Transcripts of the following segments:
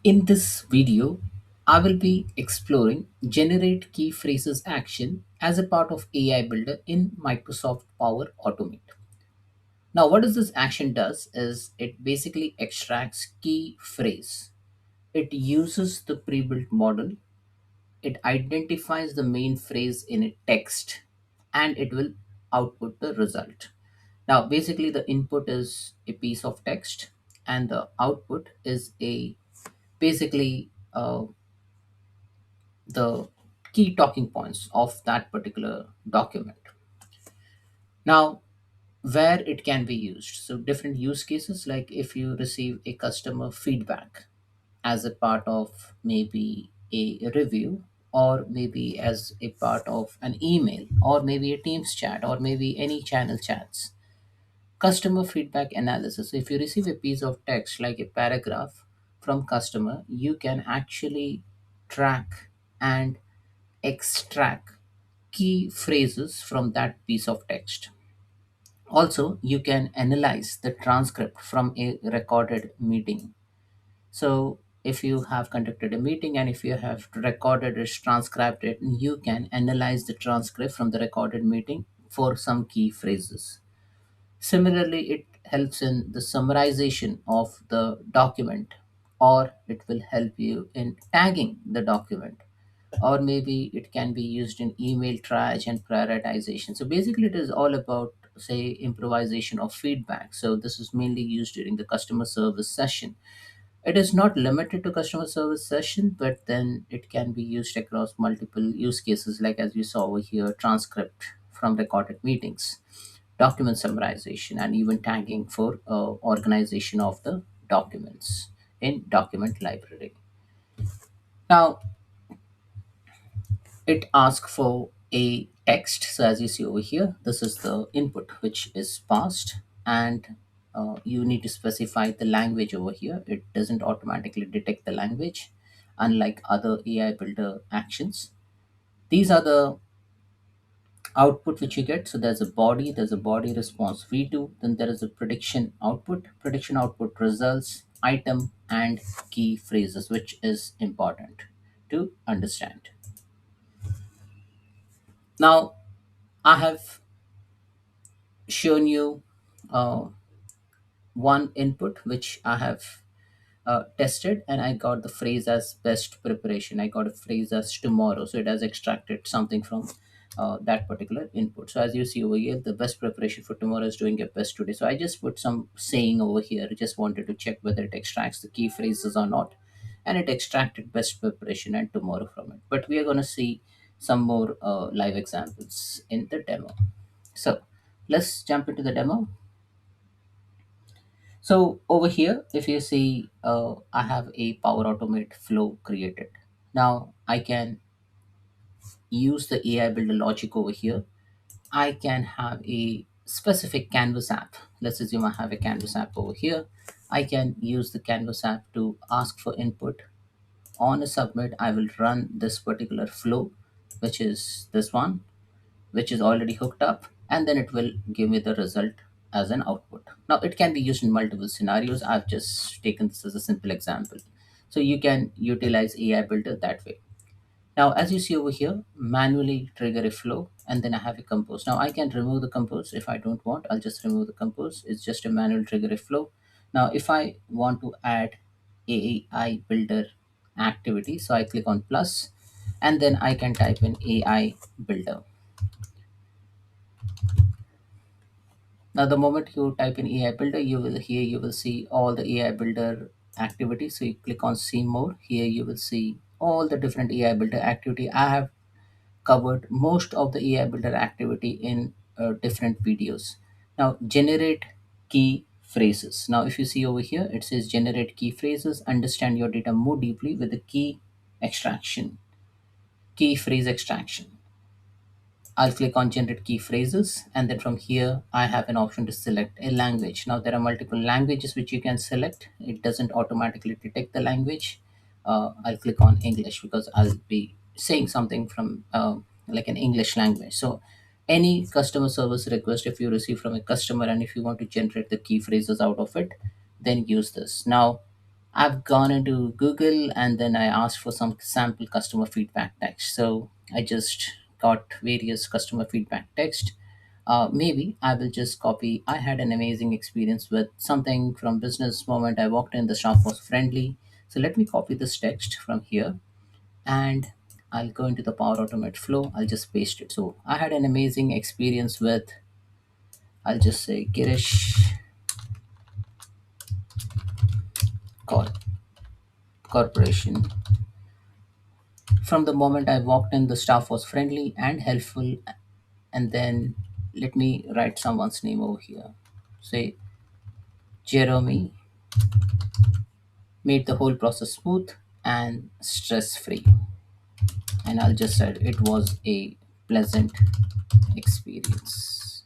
In this video, I will be exploring generate key phrases action as a part of AI Builder in Microsoft Power Automate. Now, what does this action does is it basically extracts key phrase. It uses the pre-built model. It identifies the main phrase in a text, and it will output the result. Now, basically, the input is a piece of text, and the output is a basically the key talking points of that particular document. Now, where it can be used. So, different use cases like if you receive a customer feedback as a part of maybe a review, or maybe as a part of an email, or maybe a Teams chat, or maybe any channel chats. Customer feedback analysis. So if you receive a piece of text like a paragraph from customer, you can actually track and extract key phrases from that piece of text. Also, you can analyze the transcript from a recorded meeting. So, if you have conducted a meeting and if you have recorded it, transcribed it, you can analyze the transcript from the recorded meeting for some key phrases. Similarly, it helps in the summarization of the document, or it will help you in tagging the document, or maybe it can be used in email triage and prioritization. So basically, it is all about, say, improvisation of feedback. So this is mainly used during the customer service session. It is not limited to customer service session, but then it can be used across multiple use cases, like as you saw over here, transcript from recorded meetings, document summarization, and even tagging for organization of the documents in document library. Now, it asks for a text. So as you see over here, this is the input which is passed, and you need to specify the language over here. It doesn't automatically detect the language, unlike other AI builder actions. These are the output which you get. So there's a body response v2, then there is a prediction output results, item, and key phrases, which is important to understand. Now, I have shown you uh, one input which I have tested, and I got the phrase as best preparation. I got a phrase as tomorrow. So it has extracted something from that particular input. So as you see over here, the best preparation for tomorrow is doing your best today. So I just put some saying over here. I just wanted to check whether it extracts the key phrases or not. And it extracted best preparation and tomorrow from it. But we are going to see some more live examples in the demo. So let's jump into the demo. So over here, if you see, I have a Power Automate flow created. Now I can use the AI Builder logic over here. I can have a specific Canvas app. Let's assume I have a Canvas app over here. I can use the Canvas app to ask for input. On a submit, I will run this particular flow, which is this one, which is already hooked up, and then it will give me the result as an output. Now it can be used in multiple scenarios. I've just taken this as a simple example. So you can utilize AI builder that way. Now as you see over here, manually trigger a flow, and then I have a compose. Now I can remove the compose if I don't want. I'll just remove the compose. It's just a manual trigger a flow. Now if I want to add AI builder activity, so I click on plus, and then I can type in AI builder. Now, the moment you type in AI Builder, you will see all the AI Builder activities. So you click on See More. Here you will see all the different AI Builder activity. I have covered most of the AI Builder activity in different videos. Now, generate key phrases. Now, if you see over here, it says generate key phrases. Understand your data more deeply with the key phrase extraction. I'll click on generate key phrases, and then from here I have an option to select a language. Now there are multiple languages which you can select. It doesn't automatically detect the language. I'll click on English because I'll be saying something from like an English language. So any customer service request, if you receive from a customer and if you want to generate the key phrases out of it, then use this. Now I've gone into Google and then I asked for some sample customer feedback text. So I just got various customer feedback text. Maybe I will just copy. I had an amazing experience with something from business moment. I walked in, the staff was friendly. So let me copy this text from here and I'll go into the Power Automate flow. I'll just paste it. So I had an amazing experience with, I'll just say Girish Cor- Corporation. From the moment I walked in, the staff was friendly and helpful. And then let me write someone's name over here. Say Jeremy, made the whole process smooth and stress free. And I'll just say it was a pleasant experience.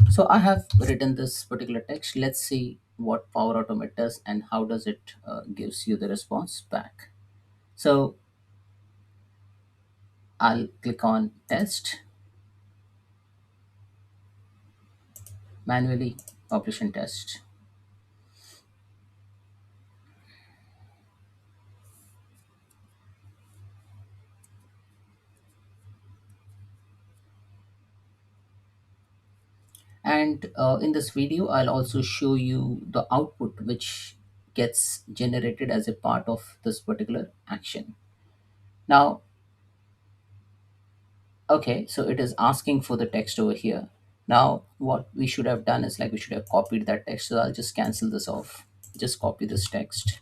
So I have written this particular text. Let's see what Power Automate does and how does it gives you the response back. So I'll click on test, manually population test. And in this video, I'll also show you the output which gets generated as a part of this particular action. Now, okay, so it is asking for the text over here. Now, what we should have done is like we should have copied that text. So I'll just cancel this off, just copy this text.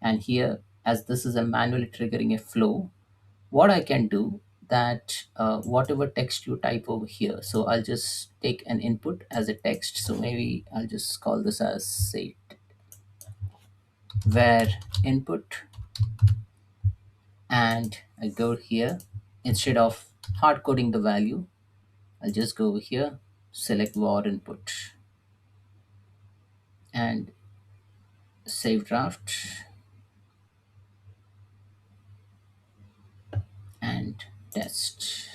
And here, as this is a manually triggering a flow, what I can do that whatever text you type over here, so I'll just take an input as a text. So maybe I'll just call this as say where input, and I go here. Instead of hard coding the value, I'll just go over here, select var input and save draft and test.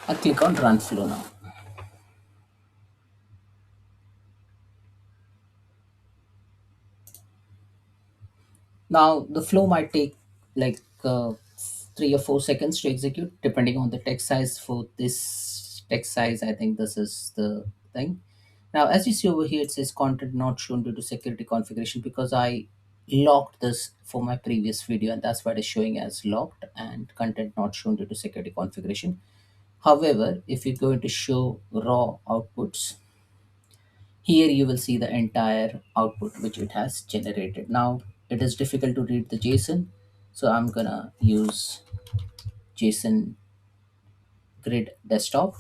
I'll click on run flow now. Now the flow might take like 3 or 4 seconds to execute depending on the text size. For this text size, I think this is the thing. Now as you see over here, it says content not shown due to security configuration, because I locked this for my previous video and that's why it is showing as locked and content not shown due to security configuration. However, if you're going to show raw outputs, here you will see the entire output which it has generated. Now it is difficult to read the JSON, so I'm gonna use JSON grid desktop.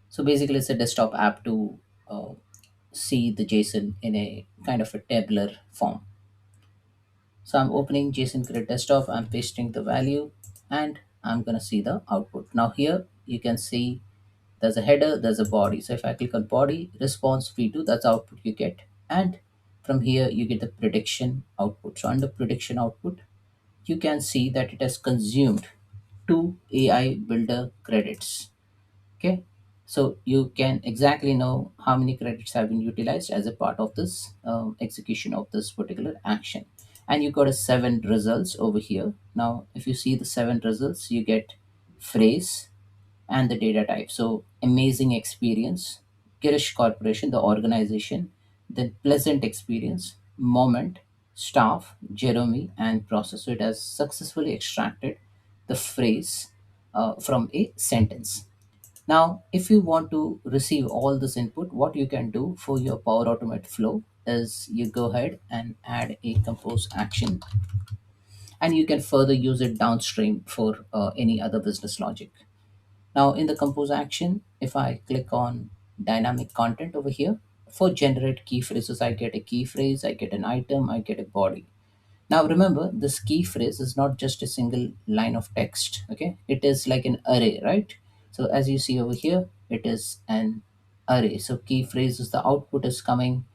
So basically it's a desktop app to uh, see the JSON in a kind of a tabular form. So I'm opening JSON grid desktop, I'm pasting the value and I'm gonna see the output. Now here you can see there's a header, there's a body. So if I click on body, response v2, that's output you get. And from here, you get the prediction output. So under prediction output, you can see that it has consumed 2 AI builder credits. Okay. So you can exactly know how many credits have been utilized as a part of this execution of this particular action. And you got a 7 results over here. Now, if you see the 7 results, you get phrase, and the data type. So amazing experience, Girish Corporation, the organization, then pleasant experience, moment, staff, Jeremy, and process. So it has successfully extracted the phrase from a sentence. Now, if you want to receive all this input, what you can do for your Power Automate flow is you go ahead and add a compose action, and you can further use it downstream for any other business logic. Now in the compose action, if I click on dynamic content over here, for generate key phrases, I get a key phrase, I get an item, I get a body. Now remember, this key phrase is not just a single line of text, okay? It is like an array, right? So as you see over here, it is an array. So key phrase is the output is coming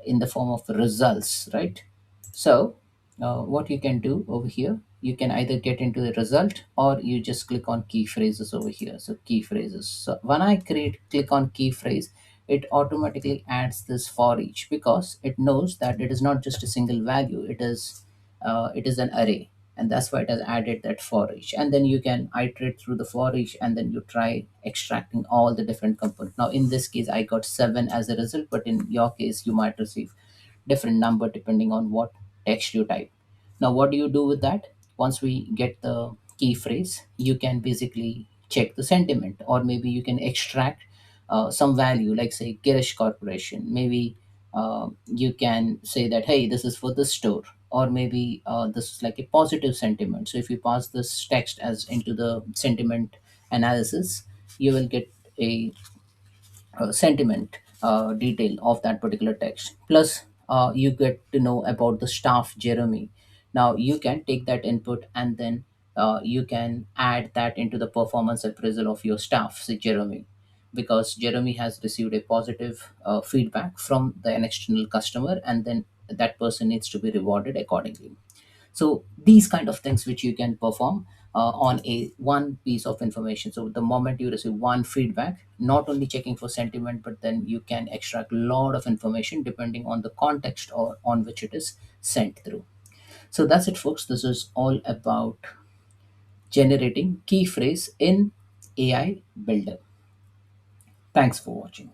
in the form of results, right? So what you can do over here, you can either get into the result or you just click on key phrases over here. So key phrases. So when I click on key phrase, it automatically adds this for each, because it knows that it is not just a single value, it is an array, and that's why it has added that for each. And then you can iterate through the for each, and then you try extracting all the different components. Now in this case I got 7 as a result, but in your case you might receive different number depending on what text you type. Now what do you do with that? Once we get the key phrase, you can basically check the sentiment, or maybe you can extract some value, like say Girish Corporation. Maybe you can say that, hey, this is for this store, or maybe this is like a positive sentiment. So if you pass this text as into the sentiment analysis, you will get a sentiment detail of that particular text. Plus you get to know about the staff Jeremy. Now you can take that input, and then you can add that into the performance appraisal of your staff, say Jeremy, because Jeremy has received a positive feedback from an external customer, and then that person needs to be rewarded accordingly. So these kind of things which you can perform on a one piece of information. So the moment you receive one feedback, not only checking for sentiment, but then you can extract a lot of information depending on the context or on which it is sent through. So that's it, folks. This is all about generating key phrase in AI Builder. Thanks for watching.